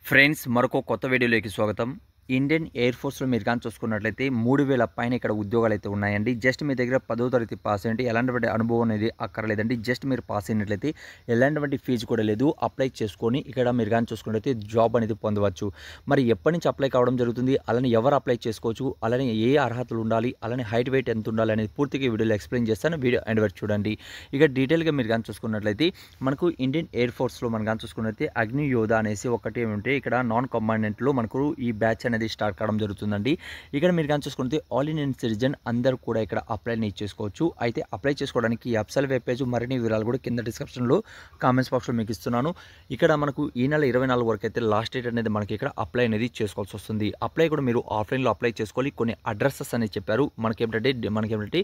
Friends మరొక కొత్త వీడియోలోకి స్వాగతం. ఇండియన్ ఎయిర్ ఫోర్స్‌లో మీరు గాని చూసుకున్నట్లయితే 3000 పైన ఇక్కడ ఉద్యోగాలైతే ఉన్నాయండి. జస్ట్ మీ దగ్గర 10వ తరగతి పాస్ అయ్యుంటే ఎలాంటివంటి అనుభవం అనేది అక్కర్లేదండి. జస్ట్ మీరు పాస్ అయినట్లయితే ఎలాంటివంటి ఫీజు కూడా లేదు. అప్లై చేసుకొని ఇక్కడ మీరు గాని చూసుకున్నట్లయితే జాబ్ అనేది పొందవచ్చు. మరి ఎప్పటి నుంచి అప్లై కావడం జరుగుతుంది? అలానే ఎవరు అప్లై చేసుకోవచ్చు? అలానే ఏ అర్హతలు ఉండాలి? అలానే హైట్, వెయిట్ ఎంత ఉండాలి? అనేది పూర్తిగా ఈ వీడియోలో ఎక్స్‌ప్లెయిన్ చేస్తాను. వీడియో ఎండ్ వరకు చూడండి. ఇక డీటెయిల్‌గా మీరు గాని చూసుకున్నట్లయితే మనకు ఇండియన్ ఎయిర్ ఫోర్స్‌లో మనం గాని చూసుకున్నట్లయితే అగ్ని యోధ అనేసి ఒకటి ఉంటే ఇక్కడ నాన్ కమాండెంట్‌లో మనకు ఈ బ్యాచ్ అనేది స్టార్ట్ కావడం జరుగుతుందండి. ఇక్కడ మీరు గాని చూసుకుంటే ఆల్ ఇండియన్ సిటిజన్ అందరూ కూడా ఇక్కడ అప్లైని చేసుకోవచ్చు. అయితే అప్లై చేసుకోవడానికి ఈ అఫీషియల్ వెబ్ పేజ్ మరిన్ని వివరాలు కూడా కింద డిస్క్రిప్షన్‌లో కామెంట్స్ బాక్స్‌లో మీకు ఇస్తున్నాను. ఇక్కడ మనకు ఈ నెల 24 వరకు అయితే లాస్ట్ డేట్ అనేది మనకి ఇక్కడ అప్లై అనేది చేసుకోవాల్సి వస్తుంది. అప్లై కూడా మీరు ఆఫ్లైన్‌లో అప్లై చేసుకోవాలి. కొన్ని అడ్రసెస్ అనేది చెప్పారు. మనకేంటంటే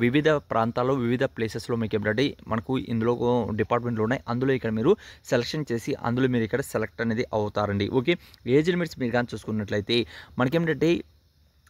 వివిధ ప్రాంతాల్లో వివిధ ప్లేసెస్‌లో మీకేంటంటే మనకు ఇందులో డిపార్ట్మెంట్లు ఉన్నాయి. అందులో ఇక్కడ మీరు సెలక్షన్ చేసి అందులో మీరు ఇక్కడ సెలెక్ట్ అనేది అవుతారండి. ఓకే. ఏజ్ లిమిట్స్ మీరు గాని చూసుకున్నట్లయితే మనకేంటంటే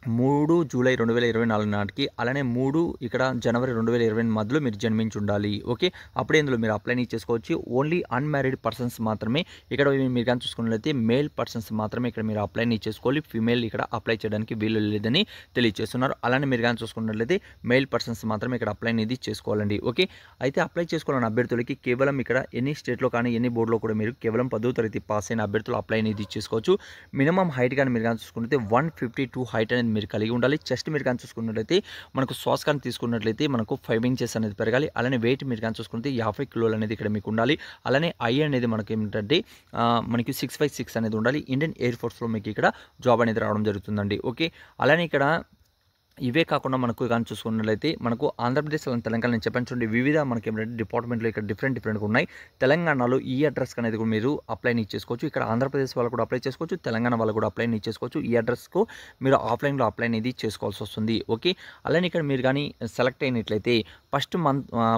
3 జూలై 2024 నాటికి అలానే 3 ఇక్కడ జనవరి 2020 మధ్యలో మీరు జన్మించి ఉండాలి. ఓకే. అప్పుడే ఇందులో మీరు అప్లై చేసుకోవచ్చు. ఓన్లీ అన్‌మ్యారీడ్ పర్సన్స్ మాత్రమే ఇక్కడ మీరు గాని చూసుకున్నట్లయితే మేల్ పర్సన్స్ మాత్రమే ఇక్కడ మీరు అప్లై చేసుకోవాలి. ఫీమేల్ ఇక్కడ అప్లై చేయడానికి వీలు లేదని తెలియజేస్తున్నారు. అలానే మీరు గాని చూసుకున్నట్లయితే మేల్ పర్సన్స్ మాత్రమే ఇక్కడ అప్లై అనేది చేసుకోవాలండి. ఓకే. అయితే అప్లై చేసుకోవాలన్న అభ్యర్థులకి కేవలం ఇక్కడ ఎనీ స్టేట్‌లో కానీ ఎనీ బోర్డులో కూడా మీరు కేవలం 10వ తరగతి పాస్ అయిన అభ్యర్థులు అప్లై అనేది చేసుకోవచ్చు. మినిమమ్ హైట్ గాని మీరు గాని చూసుకుంటే 152 హైట్ అనేది మీరు కలిగి ఉండాలి. చెస్ట్ మీరు కానీ చూసుకున్నట్లయితే మనకు శ్వాస కానీ తీసుకున్నట్లయితే మనకు 5 ఇంచెస్ అనేది పెరగాలి. అలానే వెయిట్ మీరు కానీ చూసుకుంటే 50 కిలోలు అనేది ఇక్కడ మీకు ఉండాలి. అలానే ఐ అనేది మనకి ఏమిటంటే మనకి 656 అనేది ఉండాలి. ఇండియన్ ఎయిర్ ఫోర్స్‌లో మీకు ఇక్కడ జాబ్ అనేది రావడం జరుగుతుందండి. ఓకే. అలానే ఇక్కడ ఇవే కాకుండా మనకు కానీ చూసుకున్నట్లయితే మనకు ఆంధ్రప్రదేశ్ అలానే తెలంగాణ నేను చెప్పాను చూడండి వివిధ మనకి ఏమిటంటే డిపార్ట్మెంట్లో ఇక్కడ డిఫరెంట్‌గా ఉన్నాయి. తెలంగాణలో ఈ అడ్రస్‌కి అనేది కూడా మీరు అప్లై చేసుకోవచ్చు. ఇక్కడ ఆంధ్రప్రదేశ్ వాళ్ళు కూడా అప్లై చేసుకోవచ్చు. తెలంగాణ వాళ్ళు కూడా అప్లై చేసుకోవచ్చు. ఈ అడ్రస్‌కు మీరు ఆఫ్‌లైన్‌లో అప్లై అనేది చేసుకోవాల్సి వస్తుంది. ఓకే. అలానే ఇక్కడ మీరు కానీ సెలెక్ట్ అయినట్లయితే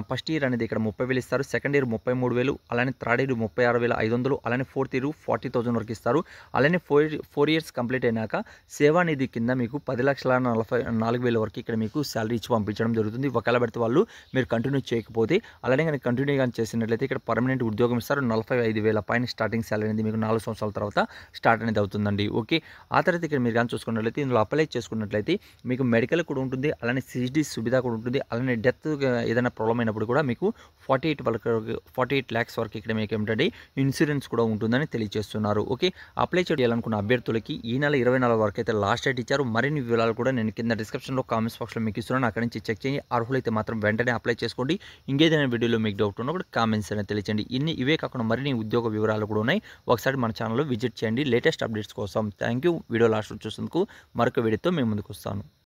ఫస్ట్ ఇయర్ అనేది ఇక్కడ 30,000 ఇస్తారు. సెకండ్ ఇయర్ 33,000 అలానే థర్డ్ ఇయర్ 36,500 అలానే ఫోర్త్ ఇయర్ 40,000 వరకు ఇస్తారు. అలానే 4 ఇయర్స్ కంప్లీట్ అయినాక సేవానిధి కింద మీకు 10,44,000 వరకు ఇక్కడ మీకు సాలరీ ఇచ్చి పంపించడం జరుగుతుంది. ఒకవేళ పెడితే వాళ్ళు మీరు కంటిన్యూ చేయకపోతే అలానే కానీ కంటిన్యూ కానీ చేసినట్లయితే ఇక్కడ పర్మనెంట్ ఉద్యోగం ఇస్తారు. 45,000 పైన స్టార్టింగ్ సాలరీ అనేది మీకు 4 సంవత్సరాల తర్వాత స్టార్ట్ అనేది అవుతుందండి. ఓకే. ఆ తర్వాత ఇక్కడ మీరు కానీ చూసుకున్నట్లయితే ఇందులో అప్లై చేసుకున్నట్లయితే మీకు మెడికల్ కూడా ఉంటుంది. అలానే సిడి సువిధ కూడా ఉంటుంది. అలానే డెత్ ఏదైనా ప్రాబ్లం అయినప్పుడు కూడా మీకు 48 lakhs వరకు ఇక్కడ మీకు ఏమిటంటే ఇన్సూరెన్స్ కూడా ఉంటుందని తెలియజేస్తున్నారు. ఓకే. అప్లై చేయాలనుకున్న అభ్యర్థులకి ఈ నెల 24 వరకు అయితే లాస్ట్ డేట్ ఇచ్చారు. మరిన్ని వివరాలు కూడా నేను కింద డిస్క్రిప్షన్‌లో కామెంట్స్ బాక్స్‌లో మీకు ఇస్తున్నాను. అక్కడి నుంచి చెక్ చేయండి. అర్హులైతే మాత్రం వెంటనే అప్లై చేసుకోండి. ఇంకేదైనా వీడియోలో మీకు డౌట్ ఉన్నా కూడా కామెంట్స్ అనేది తెలియజేయండి. ఇవే కాకుండా మరిన్ని ఉద్యోగ వివరాలు కూడా ఉన్నాయి. ఒకసారి మన ఛానల్‌లో విజిట్ చేయండి లేటెస్ట్ అప్డేట్స్ కోసం. Thank you. వీడియో లాస్ట్ చూసినందుకు మరొక వీడియోతో మేము ముందుకు వస్తాను.